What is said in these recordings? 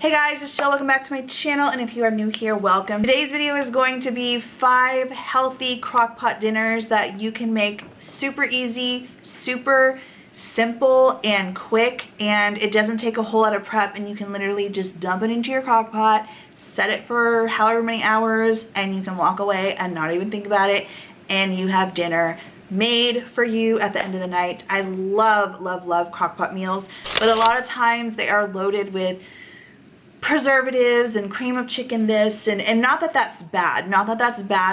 Hey guys, it's Jill. Welcome back to my channel, and if you are new here, welcome. Today's video is going to be 5 healthy crockpot dinners that you can make super easy, super simple and quick, and it doesn't take a whole lot of prep, and you can literally just dump it into your crockpot, set it for however many hours, and you can walk away and not even think about it, and you have dinner made for you at the end of the night. I love, love, love crockpot meals, but a lot of times they are loaded with preservatives and cream of chicken this and not that that's bad,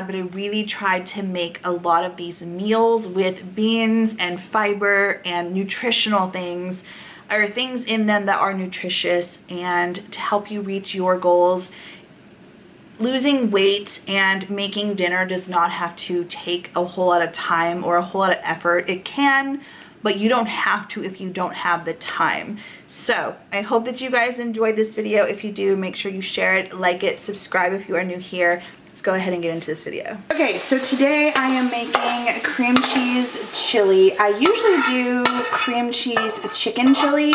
but I really tried to make a lot of these meals with beans and fiber and nutritional things, or things in them that are nutritious and to help you reach your goals. Losing weight and making dinner does not have to take a whole lot of time or a whole lot of effort. It can, but you don't have to if you don't have the time. So I hope that you guys enjoyed this video. If you do, make sure you share it, like it, subscribe if you are new here. Let's go ahead and get into this video. Okay, so today I am making cream cheese chili. I usually do cream cheese chicken chili,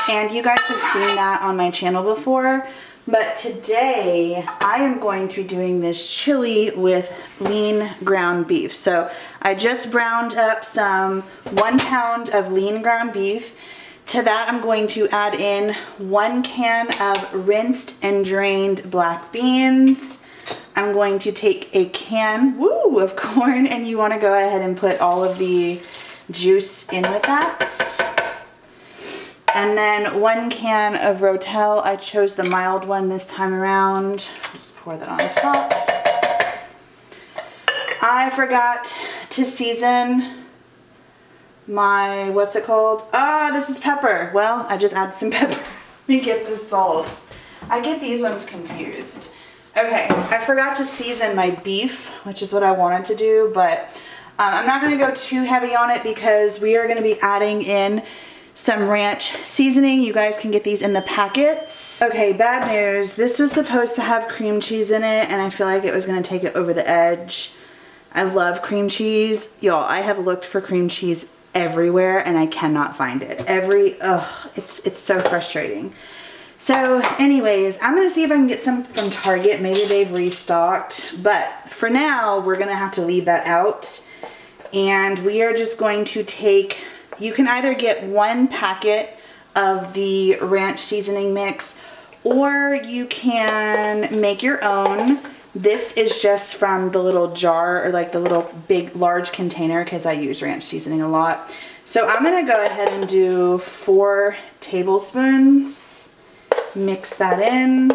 and you guys have seen that on my channel before. But today I am going to be doing this chili with lean ground beef. So I just browned up some 1 pound of lean ground beef. To that I'm going to add in 1 can of rinsed and drained black beans. I'm going to take a can, of corn, and you want to go ahead and put all of the juice in with that. And then 1 can of rotel. I chose the mild one this time around. Just pour that on top. I forgot to season my, what's it called? This is pepper. Well, I just added some pepper. Let me get the salt. I get these ones confused. Okay, I forgot to season my beef, which is what I wanted to do, but I'm not going to go too heavy on it because we are going to be adding in some ranch seasoning. You guys can get these in the packets. Okay, bad news. This was supposed to have cream cheese in it, and I feel like it was going to take it over the edge. I love cream cheese. Y'all, I have looked for cream cheese everywhere and I cannot find it. It's so frustrating. So anyways, I'm going to see if I can get some from Target. Maybe they've restocked. But for now, we're going to have to leave that out. And we are just going to take... You can either get 1 packet of the ranch seasoning mix, or you can make your own. This is just from the little jar, or like the little large container, because I use ranch seasoning a lot. So I'm going to go ahead and do 4 tablespoons. Mix that in.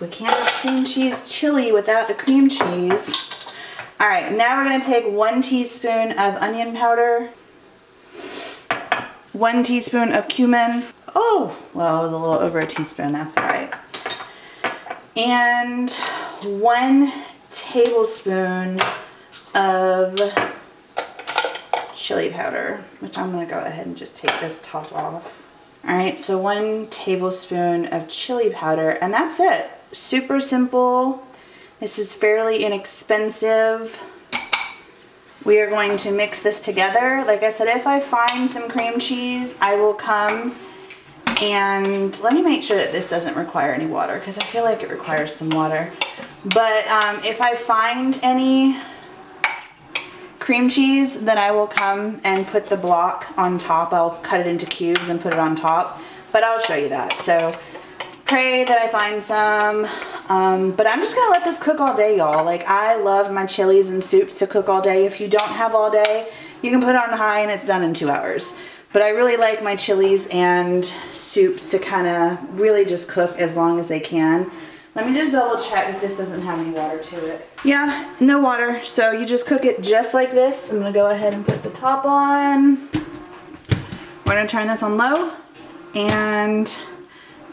We can't have cream cheese chili without the cream cheese. Alright, now we're going to take 1 teaspoon of onion powder, 1 teaspoon of cumin. Oh, well, it was a little over a teaspoon, that's alright. And 1 tablespoon of chili powder, which I'm going to go ahead and just take this top off. Alright, so 1 tablespoon of chili powder, and that's it. Super simple. This is fairly inexpensive. We are going to mix this together. Like I said, if I find some cream cheese, I will come and let me make sure that this doesn't require any water, because I feel like it requires some water. But if I find any cream cheese, then I will come and put the block on top. I'll cut it into cubes and put it on top, but I'll show you that. So pray that I find some, but I'm just gonna let this cook all day, y'all. Like, I love my chilies and soups to cook all day. If you don't have all day, you can put it on high and it's done in 2 hours. But I really like my chilies and soups to kind of really just cook as long as they can. Let me just double check if this doesn't have any water to it. Yeah, no water, so you just cook it just like this. I'm gonna go ahead and put the top on. We're gonna turn this on low, and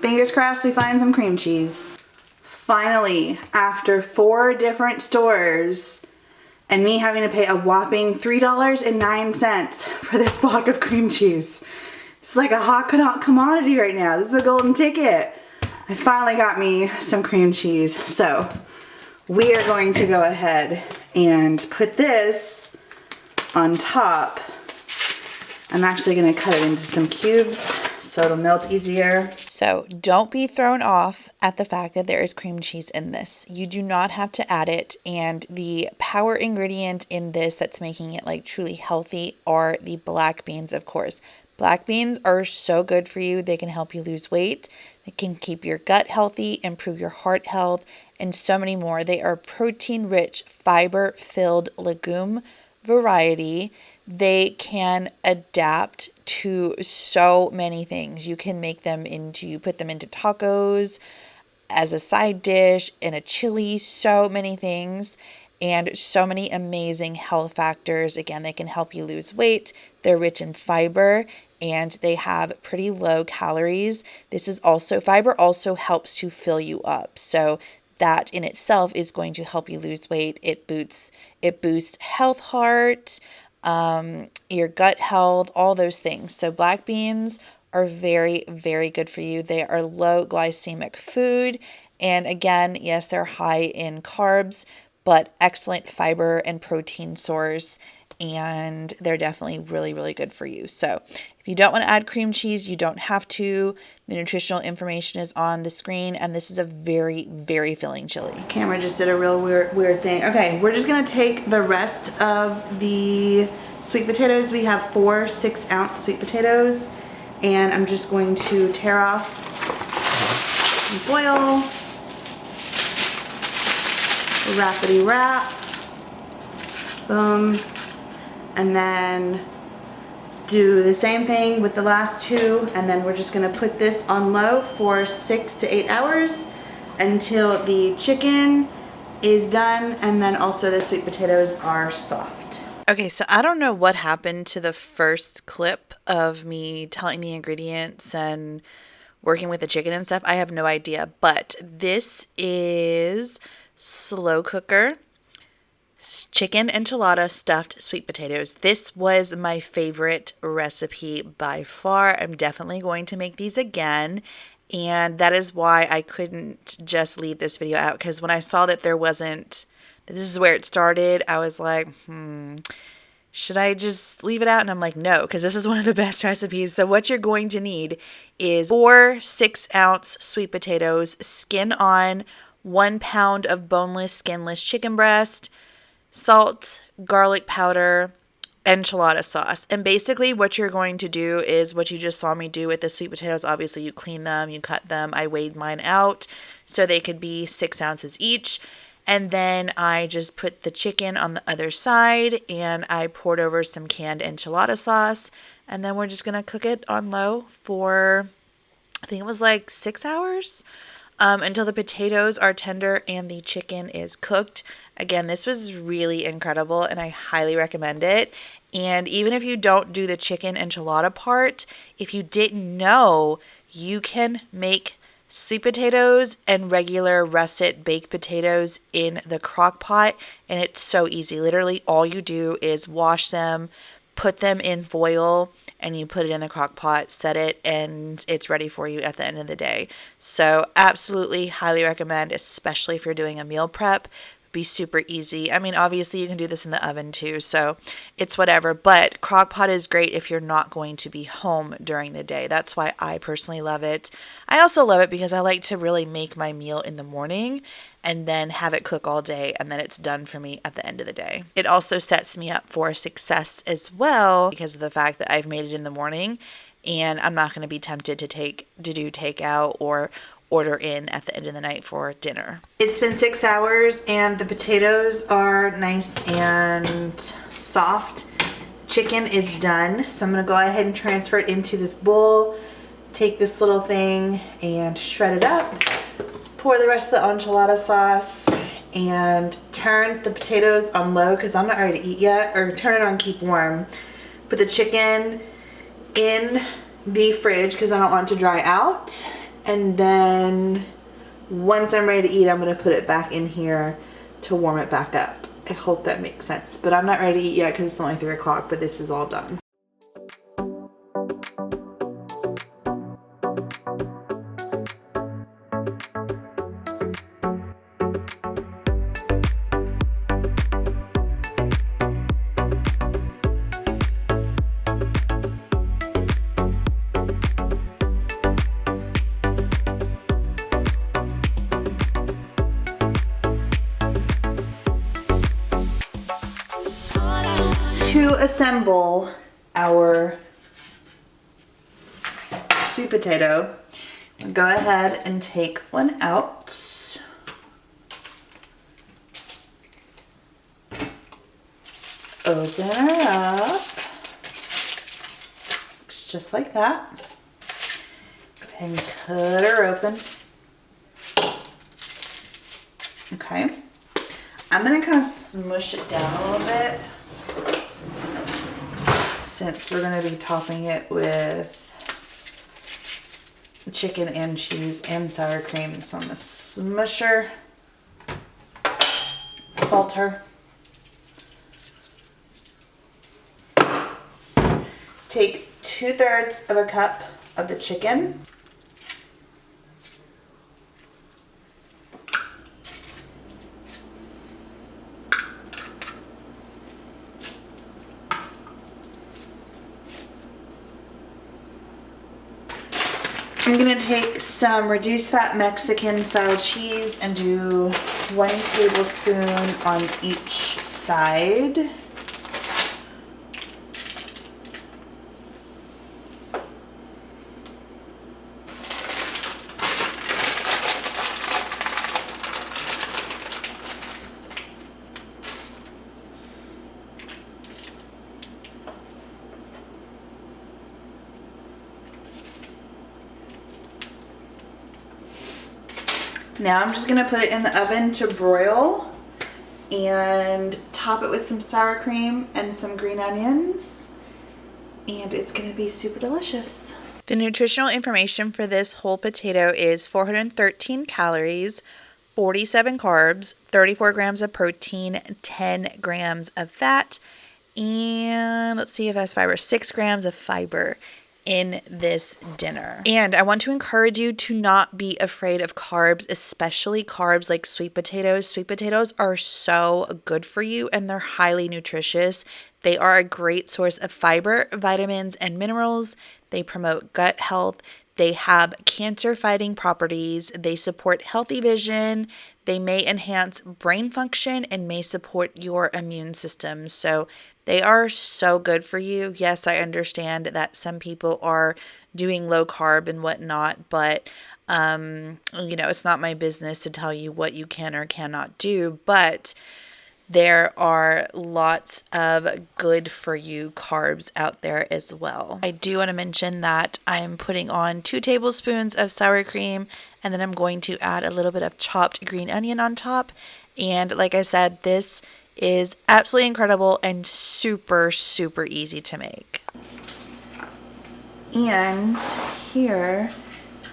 fingers crossed we find some cream cheese. Finally, after 4 different stores and me having to pay a whopping $3.09 for this block of cream cheese. It's like a hot commodity right now. This is a golden ticket. I finally got me some cream cheese. So we are going to go ahead and put this on top I'm actually going to cut it into some cubes so it'll melt easier. So don't be thrown off at the fact that there is cream cheese in this. You do not have to add it, and the power ingredient in this that's making it like truly healthy are the black beans, of course. Black beans are so good for you. They can help you lose weight. They can keep your gut healthy, improve your heart health, and so many more. They are protein-rich, fiber-filled legume variety. They can adapt to so many things. You can make them you put them into tacos, as a side dish, in a chili, so many things, and so many amazing health factors. Again, they can help you lose weight. They're rich in fiber, and they have pretty low calories. Fiber also helps to fill you up. So that in itself is going to help you lose weight. It boosts heart, your gut health, all those things. So black beans are very, very good for you. They are low glycemic food. And again, yes, they're high in carbs, but excellent fiber and protein source. And they're definitely really, really good for you. So if you don't want to add cream cheese, you don't have to. The nutritional information is on the screen, and this is a very, very filling chili. The camera just did a real weird thing. Okay, we're just gonna take the rest of the sweet potatoes. We have 4 6-ounce sweet potatoes, and I'm just going to tear off the foil, wrappity wrap, boom. And then do the same thing with the last 2, and then we're just gonna put this on low for 6 to 8 hours until the chicken is done, and then also the sweet potatoes are soft. Okay, so I don't know what happened to the first clip of me telling the ingredients and working with the chicken and stuff. I have no idea, but this is slow cooker chicken enchilada stuffed sweet potatoes. This was my favorite recipe by far. I'm definitely going to make these again, and that is why I couldn't just leave this video out, because when I saw that this is where it started, I was like, should I just leave it out? And I'm like, no, because this is one of the best recipes. So what you're going to need is 4 6-ounce sweet potatoes, skin on, 1 pound of boneless, skinless chicken breast, salt, garlic powder, enchilada sauce. And basically what you're going to do is what you just saw me do with the sweet potatoes. Obviously you clean them, you cut them. I weighed mine out so they could be 6 ounces each. And then I just put the chicken on the other side, and I poured over some canned enchilada sauce. And then we're just going to cook it on low for, I think it was like 6 hours. Until the potatoes are tender and the chicken is cooked. Again, this was really incredible, and I highly recommend it. And even if you don't do the chicken enchilada part, if you didn't know, you can make sweet potatoes and regular russet baked potatoes in the crock pot, and it's so easy. Literally all you do is wash them, put them in foil, and you put it in the crock pot, set it, and it's ready for you at the end of the day. So absolutely highly recommend, especially if you're doing a meal prep. Be super easy. I mean, obviously you can do this in the oven too, so it's whatever, but Crockpot is great if you're not going to be home during the day. That's why I personally love it. I also love it because I like to really make my meal in the morning and then have it cook all day, and then it's done for me at the end of the day. It also sets me up for success as well because of the fact that I've made it in the morning, and I'm not going to be tempted to do takeout or order in at the end of the night for dinner. It's been 6 hours and the potatoes are nice and soft. Chicken is done, so I'm gonna go ahead and transfer it into this bowl, take this little thing and shred it up, pour the rest of the enchilada sauce, and turn the potatoes on low because I'm not ready to eat yet, or turn it on keep warm. Put the chicken in the fridge because I don't want it to dry out. And then once I'm ready to eat, I'm gonna put it back in here to warm it back up. I hope that makes sense. But I'm not ready to eat yet because it's only 3 o'clock, but this is all done. assemble our sweet potato, go ahead and take one out. Open her up. Looks just like that. Go ahead and cut her open. Okay. I'm gonna kind of smush it down a little bit since we're gonna be topping it with chicken and cheese and sour cream. So I'm gonna smush her, salt her. Take 2/3 of a cup of the chicken. I'm gonna take some reduced fat Mexican style cheese and do 1 tablespoon on each side. Now I'm just gonna put it in the oven to broil and top it with some sour cream and some green onions, and it's gonna be super delicious. The nutritional information for this whole potato is 413 calories, 47 carbs, 34 grams of protein, 10 grams of fat, and let's see if it has fiber, 6 grams of fiber in this dinner. And I want to encourage you to not be afraid of carbs, especially carbs like sweet potatoes. Sweet potatoes are so good for you and they're highly nutritious. They are a great source of fiber, vitamins, and minerals. They promote gut health. They have cancer-fighting properties. They support healthy vision. They may enhance brain function and may support your immune system. So they are so good for you. Yes, I understand that some people are doing low carb and whatnot, but it's not my business to tell you what you can or cannot do, but there are lots of good for you carbs out there as well. I do want to mention that I'm putting on 2 tablespoons of sour cream, and then I'm going to add a little bit of chopped green onion on top. And like I said, this is absolutely incredible and super, super easy to make. And here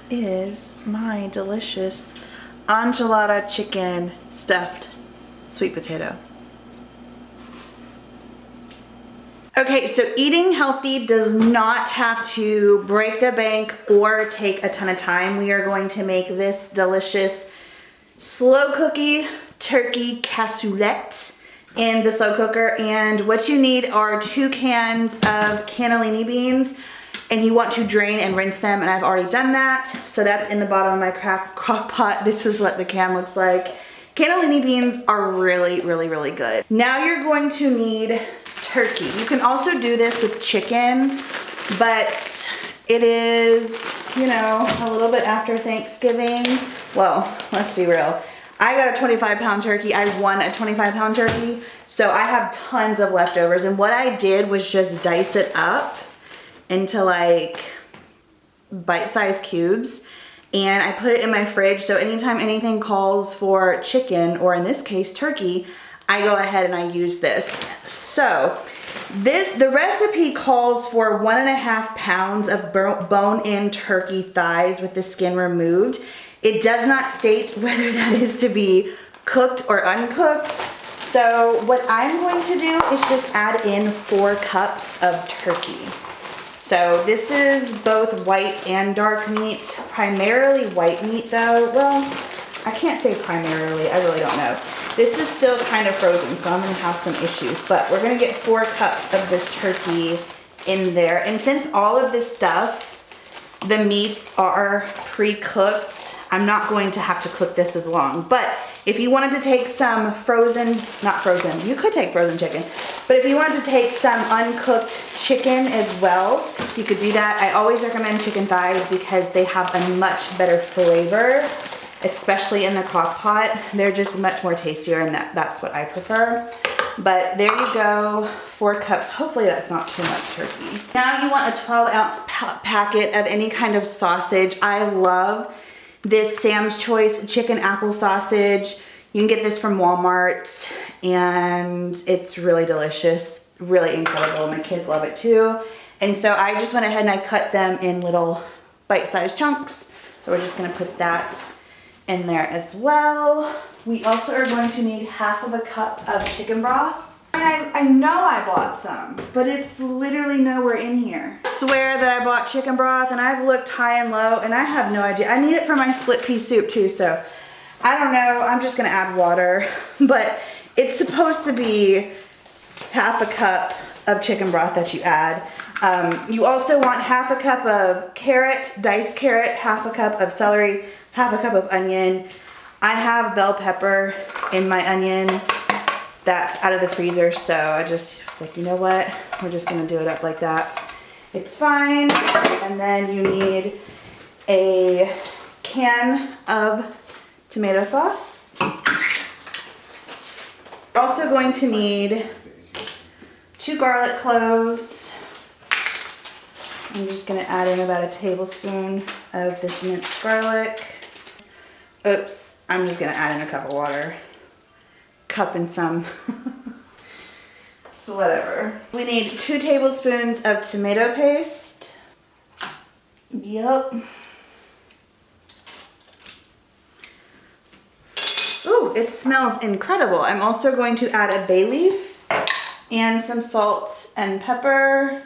is my delicious enchilada chicken stuffed sweet potato. Okay, so eating healthy does not have to break the bank or take a ton of time. We are going to make this delicious slow cookie turkey cassoulette in the slow cooker. And what you need are 2 cans of cannellini beans, and you want to drain and rinse them, and I've already done that. So that's in the bottom of my crock pot. This is what the can looks like. Cannellini beans are really, really, really good. Now you're going to need turkey. You can also do this with chicken, but it is, a little bit after Thanksgiving. Well, let's be real. I got a 25-pound turkey. I won a 25-pound turkey, so I have tons of leftovers. And what I did was just dice it up into like bite-sized cubes, and I put it in my fridge. So anytime anything calls for chicken, or in this case turkey, I go ahead and I use this. So the recipe calls for 1.5 pounds of bone-in turkey thighs with the skin removed. It does not state whether that is to be cooked or uncooked. So what I'm going to do is just add in 4 cups of turkey. So this is both white and dark meat, primarily white meat though. Well, I can't say primarily, I really don't know. This is still kind of frozen, so I'm gonna have some issues, but we're gonna get 4 cups of this turkey in there. And since all of this stuff, the meats are pre-cooked, I'm not going to have to cook this as long. But if you wanted to take some you could take frozen chicken, But if you wanted to take some uncooked chicken as well, you could do that. I always recommend chicken thighs because they have a much better flavor, especially in the crock pot. They're just much more tastier, and that's what I prefer. But there you go, 4 cups. Hopefully that's not too much turkey. Now you want a 12-ounce packet of any kind of sausage. I love this Sam's Choice chicken apple sausage. You can get this from Walmart, and it's really delicious, really incredible. My kids love it too. And so I just went ahead and I cut them in little bite-sized chunks. So we're just gonna put that in there as well. We also are going to need half of a cup of chicken broth. And I know I bought some, but it's literally nowhere in here. I swear that I bought chicken broth, and I've looked high and low, and I have no idea. I need it for my split pea soup too, so I don't know. I'm just gonna add water, but it's supposed to be half a cup of chicken broth that you add. You also want half a cup of carrot, diced carrot, half a cup of celery, half a cup of onion. I have bell pepper in my onion that's out of the freezer, so I just was like, you know what? We're just gonna do it up like that. It's fine. And then you need a can of tomato sauce. You're also going to need 2 garlic cloves. I'm just gonna add in about a tablespoon of this minced garlic. Oops. I'm just gonna add in a cup of water. Cup and some. So whatever. We need 2 tablespoons of tomato paste. Yep. Ooh, it smells incredible. I'm also going to add a bay leaf and some salt and pepper.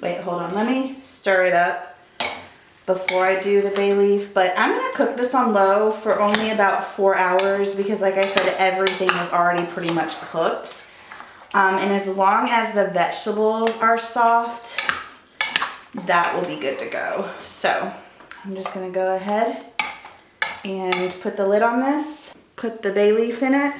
Wait, hold on, let me stir it up before I do the bay leaf. But I'm gonna cook this on low for only about 4 hours because like I said, everything is already pretty much cooked. And as long as the vegetables are soft, that will be good to go. So I'm just gonna go ahead and put the lid on this, put the bay leaf in it,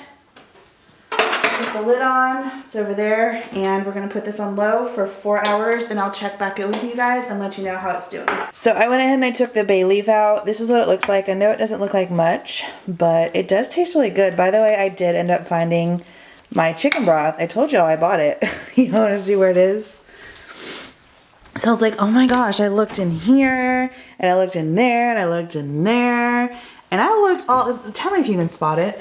put the lid on, it's over there, and we're gonna put this on low for 4 hours, and I'll check back in with you guys and let you know how it's doing. So I went ahead and I took the bay leaf out. This is what it looks like. I know it doesn't look like much, but it does taste really good. By the way, I did end up finding my chicken broth. I told y'all I bought it. You wanna see where it is? So I was like, oh my gosh, I looked in here, and I looked in there, and I looked in there, and I looked all, tell me if you can spot it.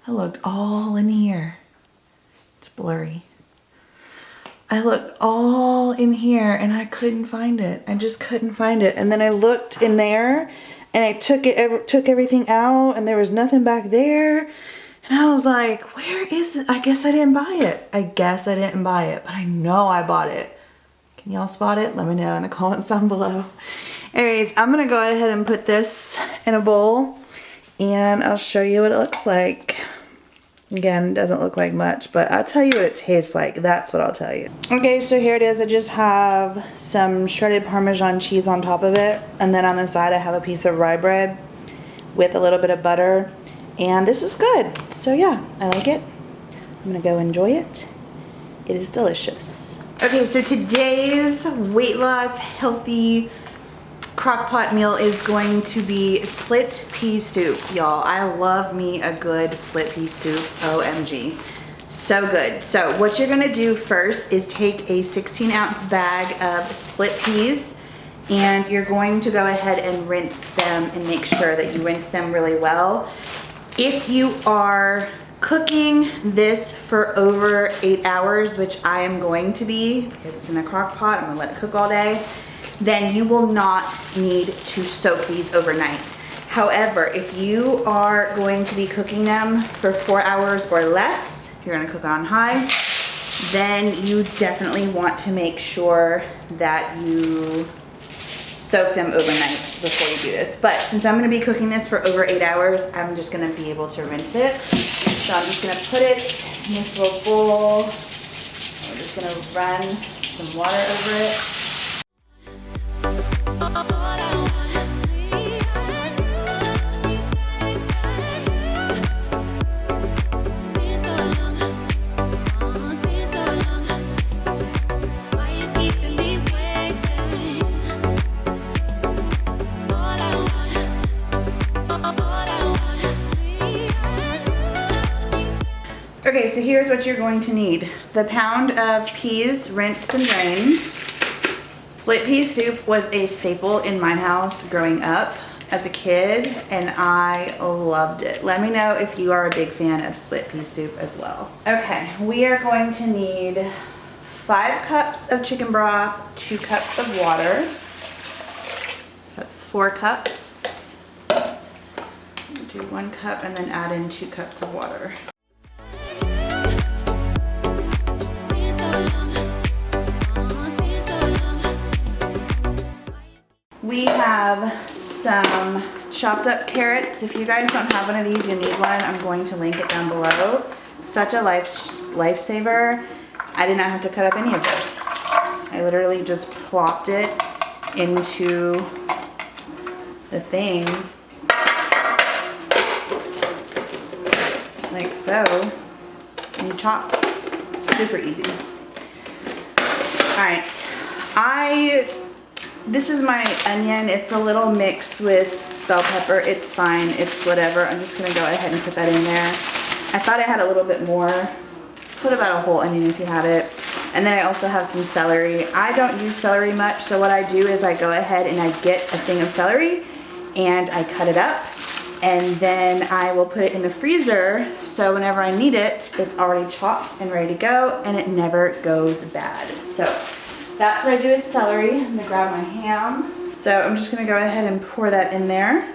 I looked all in here. It's blurry. I looked all in here and I couldn't find it. I just couldn't find it. And then I looked in there and I took everything out, and there was nothing back there. And I was like, where is it? I guess I didn't buy it. I guess I didn't buy it, but I know I bought it. Can y'all spot it? Let me know in the comments down below. Anyways, I'm gonna go ahead and put this in a bowl, and I'll show you what it looks like. Again, it doesn't look like much, but I'll tell you what it tastes like. That's what I'll tell you. Okay, so here it is. I just have some shredded Parmesan cheese on top of it, and then on the side I have a piece of rye bread with a little bit of butter, and this is good. So yeah, I like it. I'm gonna go enjoy it. It is delicious. Okay, so today's weight loss healthy Crock-Pot meal is going to be split pea soup, y'all. I love me a good split pea soup, OMG. So good. So what you're gonna do first is take a 16-ounce bag of split peas, and you're going to go ahead and rinse them and make sure that you rinse them really well. If you are cooking this for over 8 hours, which I am going to be, because it's in a crock pot, I'm gonna let it cook all day, then you will not need to soak these overnight. However, if you are going to be cooking them for 4 hours or less, you're gonna cook on high, then you definitely want to make sure that you soak them overnight before you do this. But since I'm gonna be cooking this for over 8 hours, I'm just gonna be able to rinse it. So I'm just gonna put it in this little bowl. We're just gonna run some water over it. Okay, so here's what you're going to need. The pound of peas rinsed and drained. Split pea soup was a staple in my house growing up as a kid, and I loved it. Let me know if you are a big fan of split pea soup as well. Okay, we are going to need 5 cups of chicken broth, 2 cups of water. So that's 4 cups. Do 1 cup and then add in 2 cups of water. We have some chopped up carrots. If you guys don't have one of these, you need one. I'm going to link it down below. Such a lifesaver. I did not have to cut up any of this. I literally just plopped it into the thing like so, and you chop. Super easy. All right, this is my onion. It's a little mixed with bell pepper. It's fine, it's whatever. I'm just gonna go ahead and put that in there. I thought I had a little bit more. Put about a whole onion if you have it. And then I also have some celery. I don't use celery much, so what I do is I go ahead and I get a thing of celery and I cut it up, and then I will put it in the freezer, so whenever I need it, it's already chopped and ready to go, and it never goes bad. So that's what I do with celery. I'm gonna grab my ham. So I'm just gonna go ahead and pour that in there.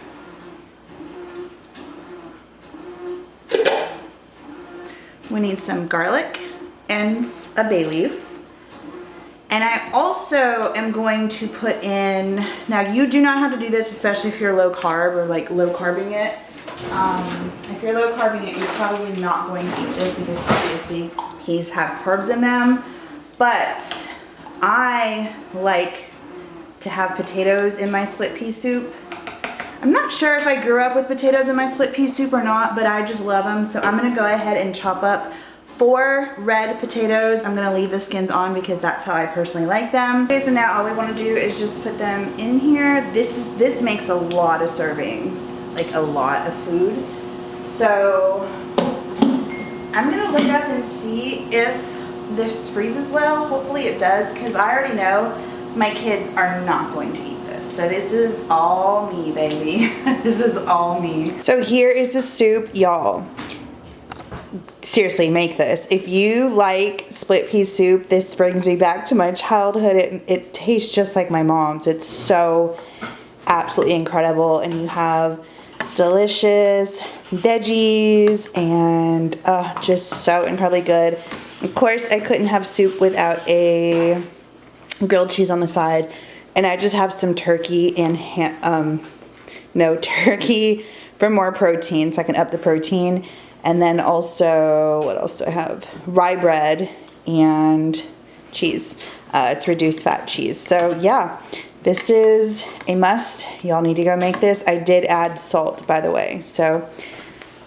We need some garlic and a bay leaf. And I also am going to put in, now you do not have to do this, especially if you're low carb or like low carbing it. If you're low carbing it, you're probably not going to eat this because obviously peas have carbs in them. But I like to have potatoes in my split pea soup. I'm not sure if I grew up with potatoes in my split pea soup or not, but I just love them. So I'm gonna go ahead and chop up 4 red potatoes. I'm gonna leave the skins on because that's how I personally like them. Okay, so now all we wanna do is just put them in here. This makes a lot of servings, like a lot of food. So I'm gonna look up and see if this freezes well. Hopefully it does, because I already know my kids are not going to eat this. So this is all me, baby. This is all me. So here is the soup, y'all. Seriously, make this. If you like split pea soup, this brings me back to my childhood. It tastes just like my mom's. It's so absolutely incredible. And you have delicious veggies and just so incredibly good. Of course, I couldn't have soup without a grilled cheese on the side. And I just have some turkey and turkey for more protein, so I can up the protein. And then also, what else do I have? Rye bread and cheese. It's reduced fat cheese. So yeah, this is a must. Y'all need to go make this. I did add salt, by the way. So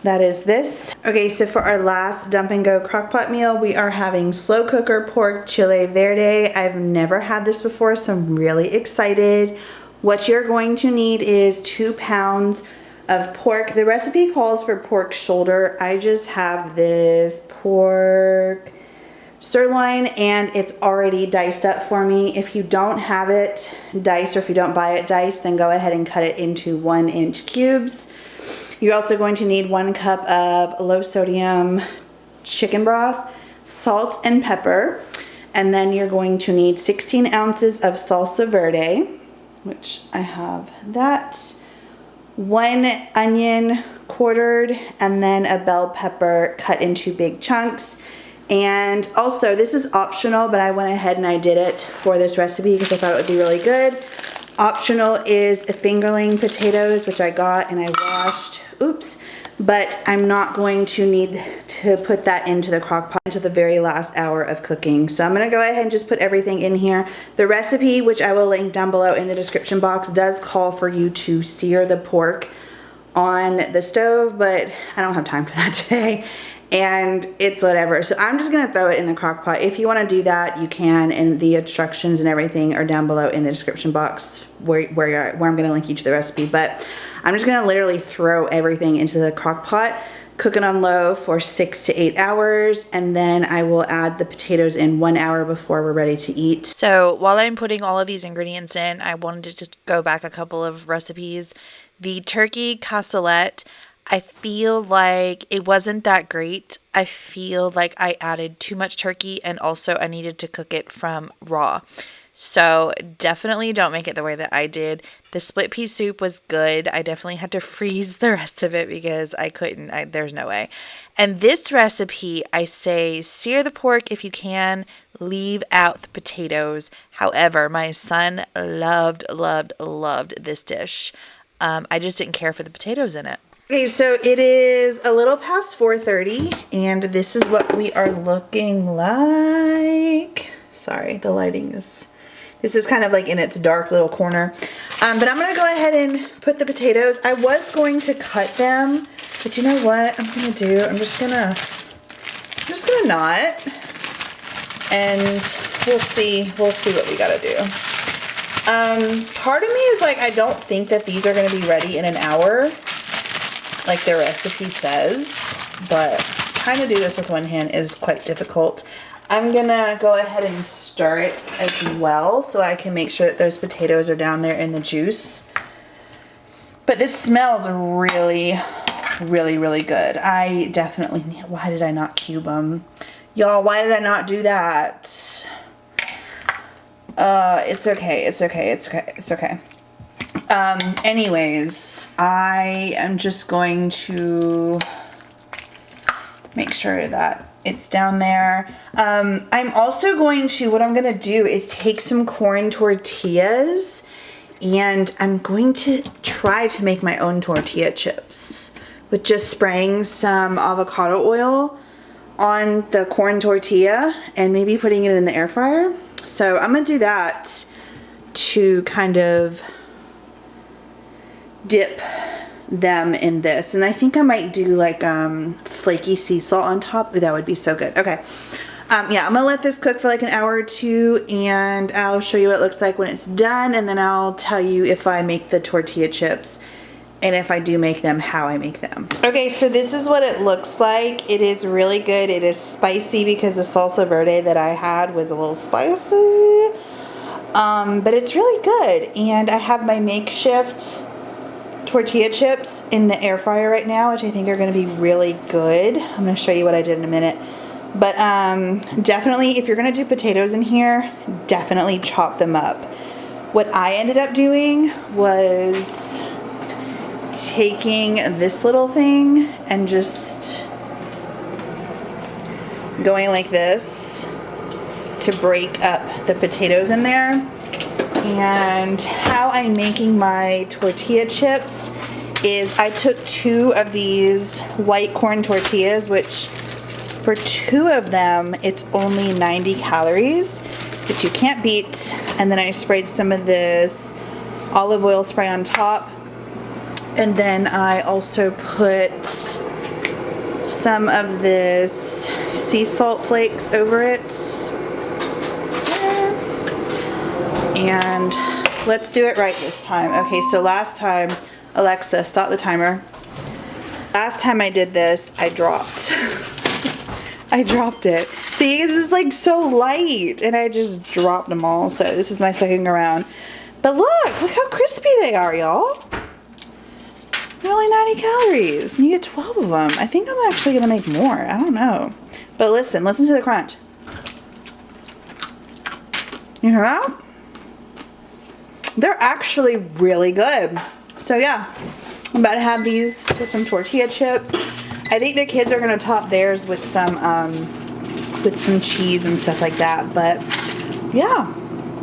that is this. Okay, so for our last dump and go crockpot meal, we are having slow cooker pork chile verde. I've never had this before, so I'm really excited. What you're going to need is 2 pounds of pork. The recipe calls for pork shoulder. I just have this pork sirloin and it's already diced up for me. If you don't have it diced, or if you don't buy it diced, then go ahead and cut it into 1-inch cubes. You're also going to need 1 cup of low sodium chicken broth, salt and pepper, and then you're going to need 16 ounces of salsa verde, which I have that. 1 onion quartered, and then a bell pepper cut into big chunks. And also, this is optional, but I went ahead and I did it for this recipe because I thought it would be really good. Optional is fingerling potatoes, which I got and I washed. Oops. But I'm not going to need to put that into the crock pot until the very last hour of cooking. So I'm gonna go ahead and just put everything in here. The recipe, which I will link down below in the description box, does call for you to sear the pork on the stove, but I don't have time for that today. And it's whatever. So I'm just gonna throw it in the crock pot. If you wanna do that, you can, and the instructions and everything are down below in the description box where I'm gonna link you to the recipe. But I'm just gonna literally throw everything into the crock pot, cook it on low for 6 to 8 hours, and then I will add the potatoes in 1 hour before we're ready to eat. So while I'm putting all of these ingredients in, I wanted to just go back a couple of recipes. The turkey cassoulette, I feel like it wasn't that great. I feel like I added too much turkey, and also I needed to cook it from raw. So definitely don't make it the way that I did. The split pea soup was good. I definitely had to freeze the rest of it because I couldn't. There's no way. And this recipe, I say sear the pork if you can. Leave out the potatoes. However, my son loved this dish. I just didn't care for the potatoes in it. Okay, so it is a little past 4:30, and this is what we are looking like. Sorry, the lighting is... This is kind of like in its dark little corner. But I'm gonna go ahead and put the potatoes. I was going to cut them, but you know what I'm gonna do? I'm just gonna not. And we'll see what we gotta do. Part of me is like, I don't think that these are gonna be ready in an hour, like the recipe says, but trying to do this with one hand is quite difficult. I'm gonna go ahead and stir it as well so I can make sure that those potatoes are down there in the juice. But this smells really good. I definitely need... Why did I not cube them? Y'all, why did I not do that? It's okay. Anyways, I am just going to make sure that it's down there. I'm also going to, what I'm gonna do is take some corn tortillas, and I'm going to try to make my own tortilla chips with just spraying some avocado oil on the corn tortilla and maybe putting it in the air fryer. So I'm gonna do that to kind of dip them in this, and I think I might do like flaky sea salt on top. Ooh, that would be so good. Okay, yeah, I'm gonna let this cook for like an hour or two, and I'll show you what it looks like when it's done, and then I'll tell you if I make the tortilla chips, and if I do make them, how I make them. Okay, so this is what it looks like. It is really good. It is spicy because the salsa verde that I had was a little spicy, but it's really good. And I have my makeshift tortilla chips in the air fryer right now, which I think are going to be really good. I'm going to show you what I did in a minute. But definitely, if you're going to do potatoes in here, definitely chop them up. What I ended up doing was taking this little thing and just going like this to break up the potatoes in there. And how I'm making my tortilla chips is I took 2 of these white corn tortillas, which for 2 of them it's only 90 calories, which you can't beat. And then I sprayed some of this olive oil spray on top, and then I also put some of this sea salt flakes over it. And let's do it right this time. Okay, so last time, Alexa, stop the timer. Last time I did this, I dropped. I dropped it. See, this is like so light, and I just dropped them all. So this is my second go around. But look how crispy they are, y'all. They're only 90 calories, and you get 12 of them. I think I'm actually gonna make more. I don't know. But listen to the crunch. You hear that? They're actually really good. So yeah, I'm about to have these with some tortilla chips. I think the kids are gonna top theirs with some cheese and stuff like that. But yeah,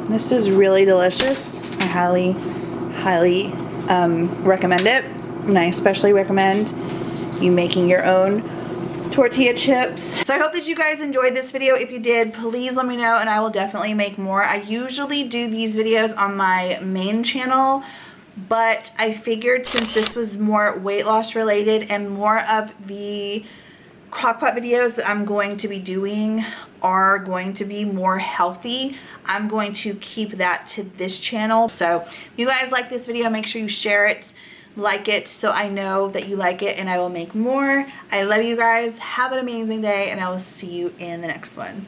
this is really delicious. I highly recommend it, and I especially recommend you making your own tortilla chips. So I hope that you guys enjoyed this video. If you did, please let me know, and I will definitely make more. I usually do these videos on my main channel, but I figured since this was more weight loss related and more of the Crockpot videos that I'm going to be doing are going to be more healthy, I'm going to keep that to this channel. So if you guys like this video, make sure you share it, like it so I know that you like it and I will make more. I love you guys. Have an amazing day and I will see you in the next one.